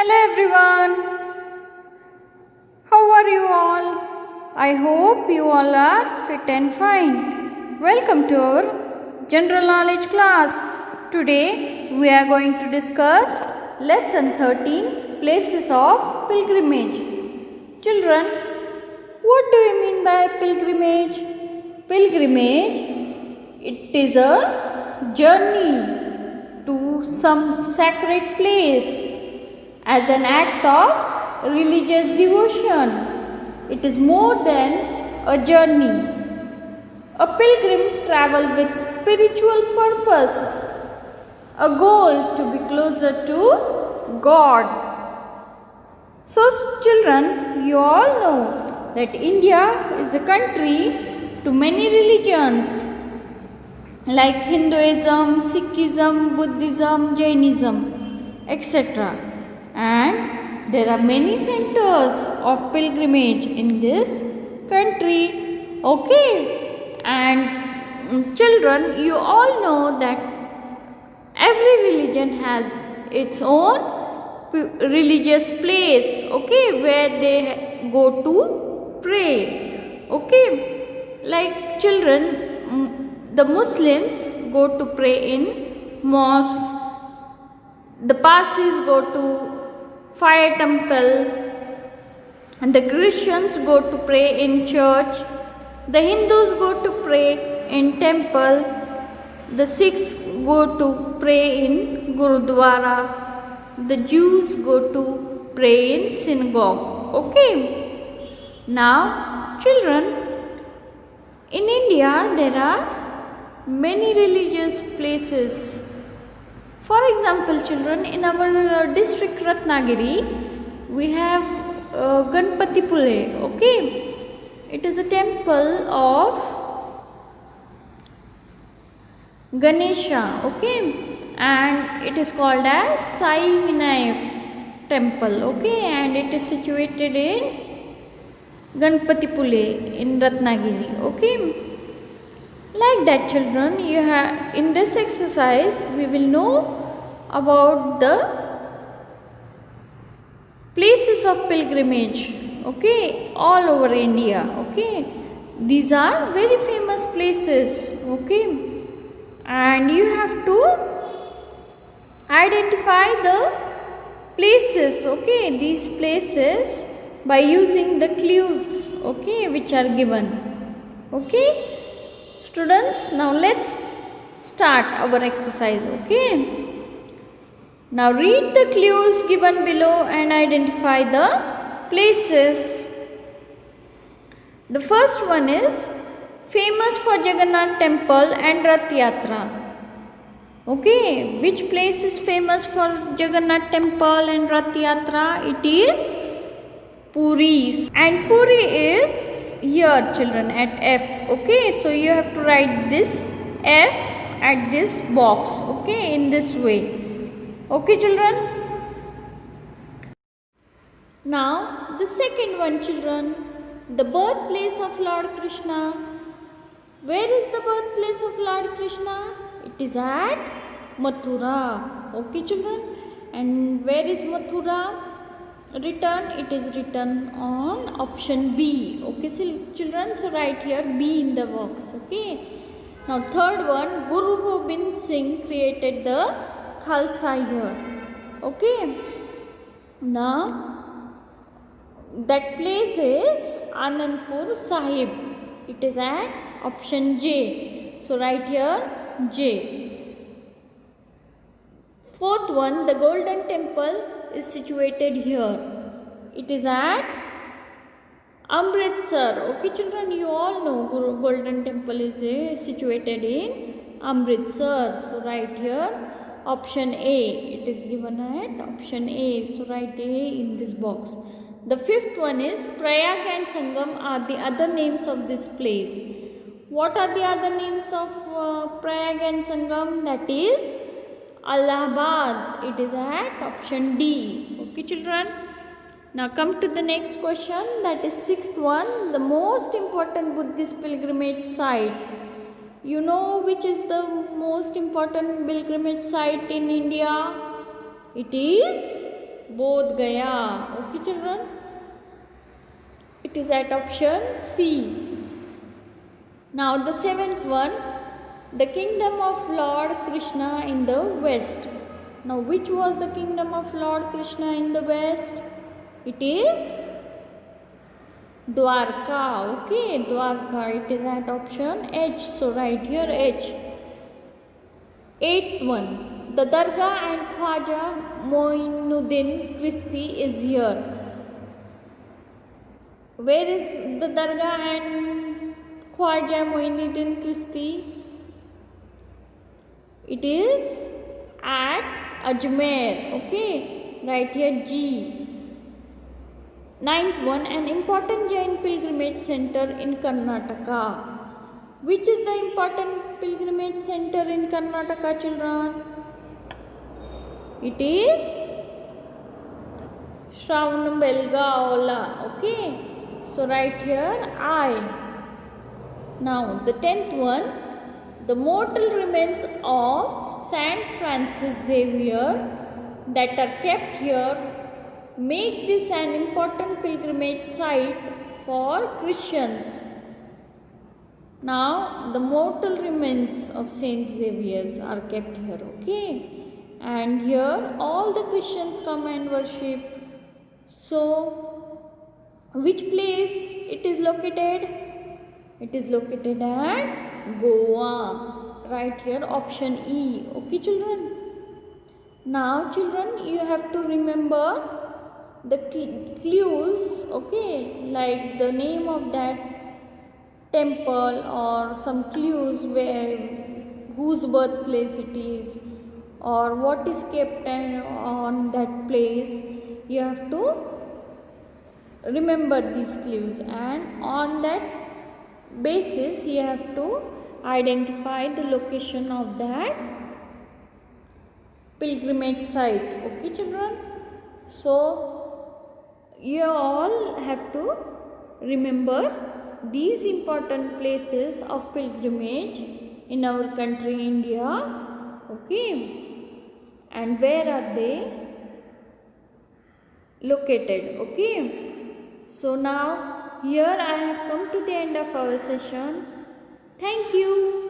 Hello everyone. How are you all? I hope you all are fit and fine. Welcome to our general knowledge class. Today we are going to discuss lesson 13, places of pilgrimage. Children, what do you mean by pilgrimage? Pilgrimage, it is a journey to some sacred place as an act of religious devotion. It is more than a journey. A pilgrim travels with spiritual purpose, a goal to be closer to God. So children, you all know that India is a country to many religions like Hinduism, Sikhism, Buddhism, Jainism, etc. And there are many centers of pilgrimage in this country. Okay, and children, you all know that every religion has its own religious place, okay, where they go to pray. Okay, like children, the Muslims go to pray in mosque, the Parsis go to fire temple, and the Christians go to pray in church, the Hindus go to pray in temple, the Sikhs go to pray in Gurudwara, the Jews go to pray in synagogue. Okay. Now children, in India there are many religious places. For example, children, in our district Ratnagiri, we have Ganpatipule. Okay, it is a temple of Ganesha. Okay, and it is called as Sai Vinayak temple. Okay, and it is situated in Ganpatipule in Ratnagiri. Okay. Like that, children, you have in this exercise we will know about the places of pilgrimage, okay, all over India. Okay, these are very famous places. Okay, and you have to identify the places, okay, these places by using the clues, okay, which are given. Okay, students, now let's start our exercise. Okay, now read the clues given below and identify the places. The first one is famous for Jagannath temple and Rath Yatra. Okay, which place is famous for Jagannath temple and Rath Yatra? It is Puri, and Puri is here, children, at F. Okay, so you have to write this F at this box, okay, in this way. Okay, children. Now the second one, children, the birthplace of Lord Krishna. Where is the birthplace of Lord Krishna? It is at Mathura. Okay, children, and where is Mathura written? It is written on option B. Okay, so children, so write here B in the box. Okay, now third one, Guru Gobind Singh created the Khalsa here. Okay, now that place is Anandpur Sahib. It is at option J, so write here J. Fourth one, the Golden Temple is situated here. It is at Amritsar. Okay, children, you all know Golden Temple is situated in Amritsar. So write here option A. It is given at option A. So write A in this box. The fifth one is Prayag and Sangam are the other names of this place. What are the other names of Prayag and Sangam? That is Allahabad. It is at option D. Okay, children. Now come to the next question, that is sixth one, the most important Buddhist pilgrimage site. You know which is the most important pilgrimage site in India? It is Bodh Gaya. Okay children. It is at option C. Now the seventh one, the kingdom of Lord Krishna in the west. Now which was the kingdom of Lord Krishna in the west? It is Dwarka. Okay, Dwarka. It is at option H. So write here H. Eighth one, the Dargah and Khwaja Moinuddin Christi is here. Where is the Dargah and Khwaja Moinuddin Christi? It is at Ajmer. Okay, write here G. Ninth one, an important Jain pilgrimage center in Karnataka. Which is the important pilgrimage center in Karnataka, children? It is Shravanabelgaola. Okay, so write here I. Now the 10th one, the mortal remains of Saint Francis Xavier that are kept here make this an important pilgrimage site for Christians. Now the mortal remains of Saint Xavier's are kept here, okay? And here all the Christians come and worship. So which place it is located? It is located at Goa. Right here option E. Okay children. Now children, you have to remember the clues, okay, like the name of that temple or some clues where whose birthplace it is or what is kept on that place. You have to remember these clues, and on that basis you have to identify the location of that pilgrimage site. Okay children, so you all have to remember these important places of pilgrimage in our country India. Okay, and where are they located? Okay, so now here I have come to the end of our session. Thank you.